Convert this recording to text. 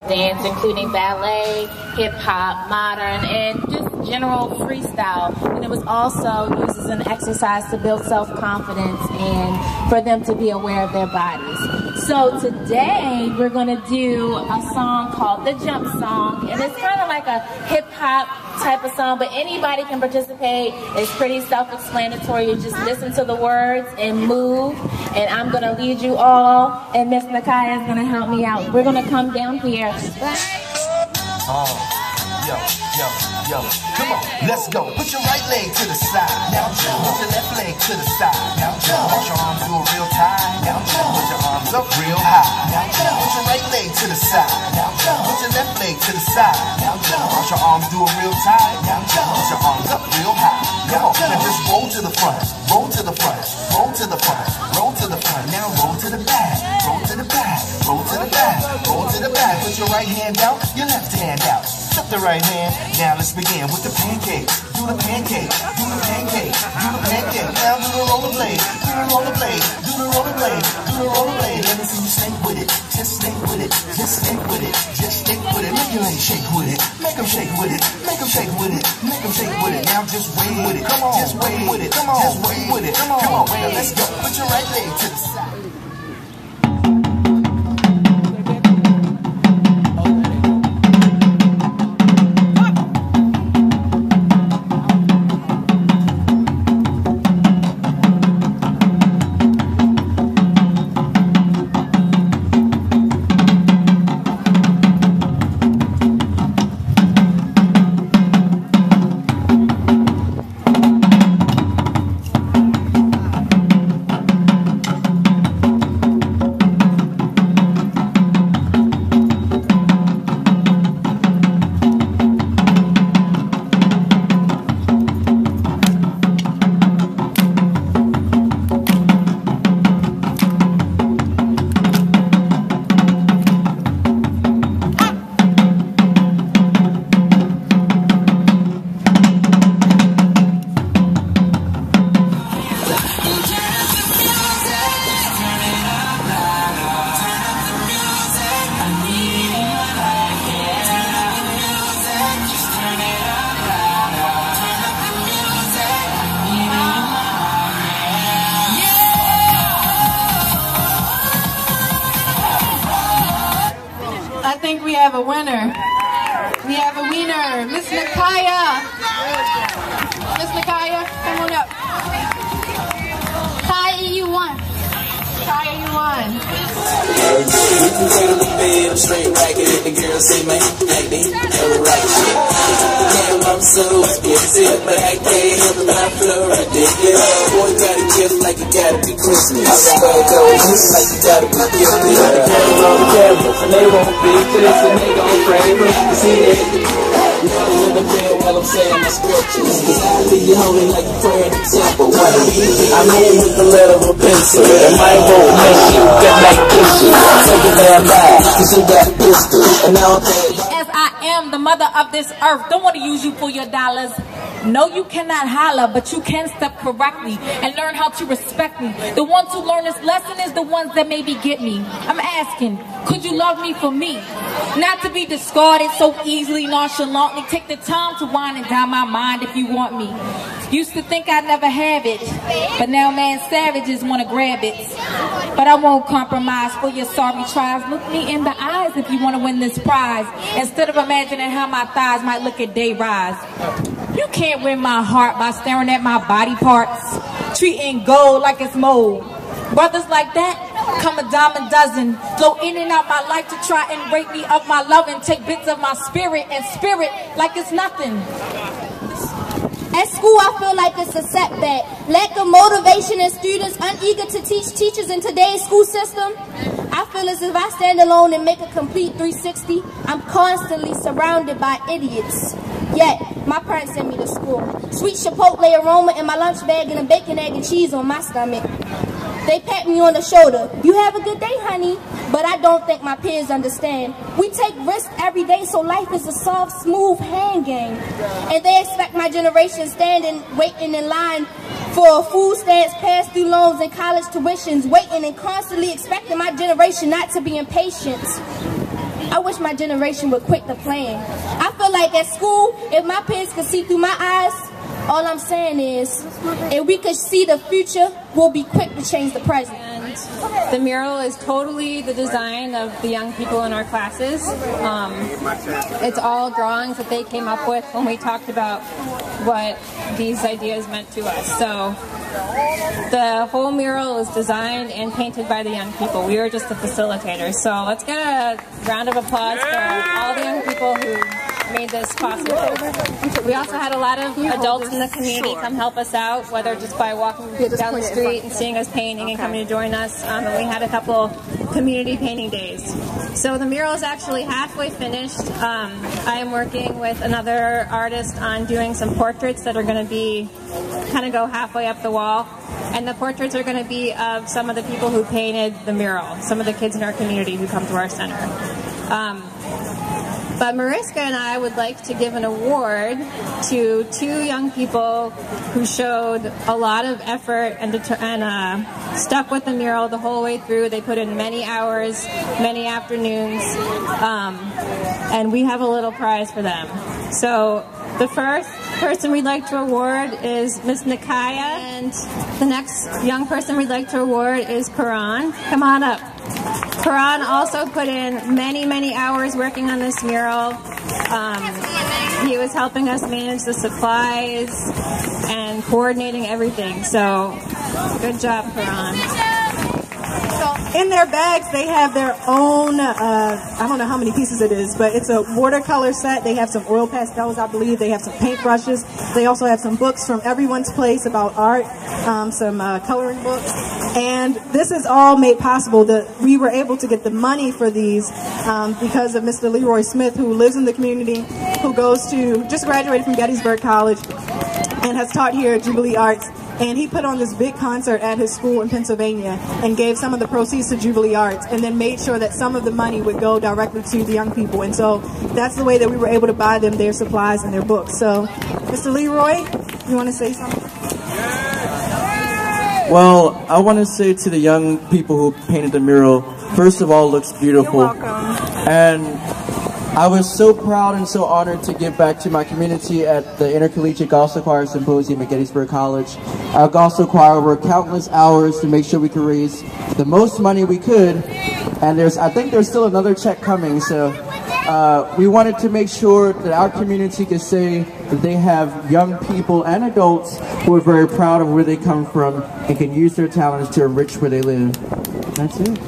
dance, including ballet, hip-hop, modern, and just general freestyle. And it was also used as an exercise to build self-confidence and for them to be aware of their bodies. So today we're going to do a song called the Jump Song, and it's kind of like a hip-hop type of song, but anybody can participate. It's pretty self-explanatory. You just listen to the words and move, and I'm going to lead you all, and Miss Nakaya is going to help me out. We're going to come down here. Yo, come on, let's go. Put your right leg to the side. Now jump. Put your left leg to the side. Now jump. Put your arms do a real tie. Now jump. Put your arms up real high. Now jump. Put your right leg to the side. Now jump. Put your left leg to the side. Now jump. Put your arms do a real tie. Now jump. Put your arms up real high. Come on, now just roll to the front. Roll to the front. Roll to the front. Roll to the front. Now roll to the back. Roll to the back. Roll to the back. Roll to the back. Put your right hand out. Your left hand out. Flip the right hand. Now let's begin with the pancake. Do the pancake. Do the pancake. Do the pancake. Now do the rollerblade. Do the rollerblade. Do the rollerblade. Do the rollerblade. Let me see you snake with it. Just snake with it. Just snake with it. Just snake with it. Make your legs shake with it. Make them shake with it. Make them shake with it. Make them shake with it. Now just wait with it. Come on. Just wait with it. Come on. Just wait with it. Come on. Come on. Now let's go. Put your right leg to the side. I think we have a winner. We have a winner, Miss Nakaya. Miss Nakaya, come on up. Kaya, you won. Kaya, you won. We can go to the bed, I'm straight racket, and the girls say, man, like they know right shit. Damn, I'm so expensive, but I can't help it, my flow ridiculous. Boy, gotta kiss like it gotta be Christmas. I gotta go like it gotta be gifted. The cameras on the camera, and they won't be this, and they gon' frame us. You see that? You know in the bed while I'm saying the scriptures. Cause I leave you holy like you pray in the temple. I'm in with the letter of a pencil, and my vote makes you get like kisses. Take it down live, cause you got a pistol, and now As I am the mother of this earth, don't want to use you for your dollars. No, you cannot holler, but you can step correctly and learn how to respect me. The ones who learn this lesson is the ones that maybe get me. I'm asking, could you love me for me? Not to be discarded so easily, nonchalantly. Take the time to wind and dine my mind if you want me. Used to think I'd never have it, but now man savages want to grab it. But I won't compromise for your sorry tries. Look me in the eyes if you want to win this prize, instead of imagining how my thighs might look at day rise. You can't win my heart by staring at my body parts, treating gold like it's mold. Brothers like that come a dime a dozen, flow in and out my life to try and break me of my love and take bits of my spirit and spirit like it's nothing. At school, I feel like it's a setback. Lack of motivation and students uneager to teach teachers in today's school system. I feel as if I stand alone and make a complete 360. I'm constantly surrounded by idiots. Yet, my parents sent me to school. Sweet Chipotle aroma in my lunch bag and a bacon, egg, and cheese on my stomach. They pat me on the shoulder. You have a good day, honey. But I don't think my peers understand. We take risks every day, so life is a soft, smooth hand game. And they expect my generation standing, waiting in line for food stamps, past due loans, and college tuitions, waiting and constantly expecting my generation not to be impatient. I wish my generation would quit the playing. I feel like at school, if my parents could see through my eyes, all I'm saying is, if we could see the future, we'll be quick to change the present. And the mural is totally the design of the young people in our classes. It's all drawings that they came up with when we talked about what these ideas meant to us. So the whole mural is designed and painted by the young people. We were just the facilitators. So let's get a round of applause for all the young people who made this possible. We also had a lot of adults in the community come help us out, whether just by walking down the street and seeing us painting and coming to join us. And we had a couple community painting days. So the mural is actually halfway finished. I am working with another artist on doing some portraits that are going to be kind of go halfway up the wall. And the portraits are going to be of some of the people who painted the mural, some of the kids in our community who come to our center. But Mariska and I would like to give an award to 2 young people who showed a lot of effort and stuck with the mural the whole way through. They put in many hours, many afternoons, and we have a little prize for them. So the first person we'd like to award is Miss Nikaya, and the next young person we'd like to award is Karan. Come on up. Karan also put in many, many hours working on this mural. He was helping us manage the supplies and coordinating everything. So, good job, Karan. In their bags, they have their own, I don't know how many pieces it is, but it's a watercolor set. They have some oil pastels, I believe. They have some paintbrushes. They also have some books from Everyone's Place about art, some coloring books. And this is all made possible. We were able to get the money for these because of Mr. Leroy Smith, who lives in the community, who just graduated from Gettysburg College and has taught here at Jubilee Arts. And he put on this big concert at his school in Pennsylvania and gave some of the proceeds to Jubilee Arts and then made sure that some of the money would go directly to the young people. And so that's the way that we were able to buy them their supplies and their books. So, Mr. Leroy, you want to say something? Well, I want to say to the young people who painted the mural, first of all, it looks beautiful. You're welcome. And I was so proud and so honored to give back to my community at the Intercollegiate Gospel Choir Symposium at Gettysburg College. Our gospel choir worked countless hours to make sure we could raise the most money we could, and I think there's still another check coming, so we wanted to make sure that our community could say that they have young people and adults who are very proud of where they come from and can use their talents to enrich where they live. That's it.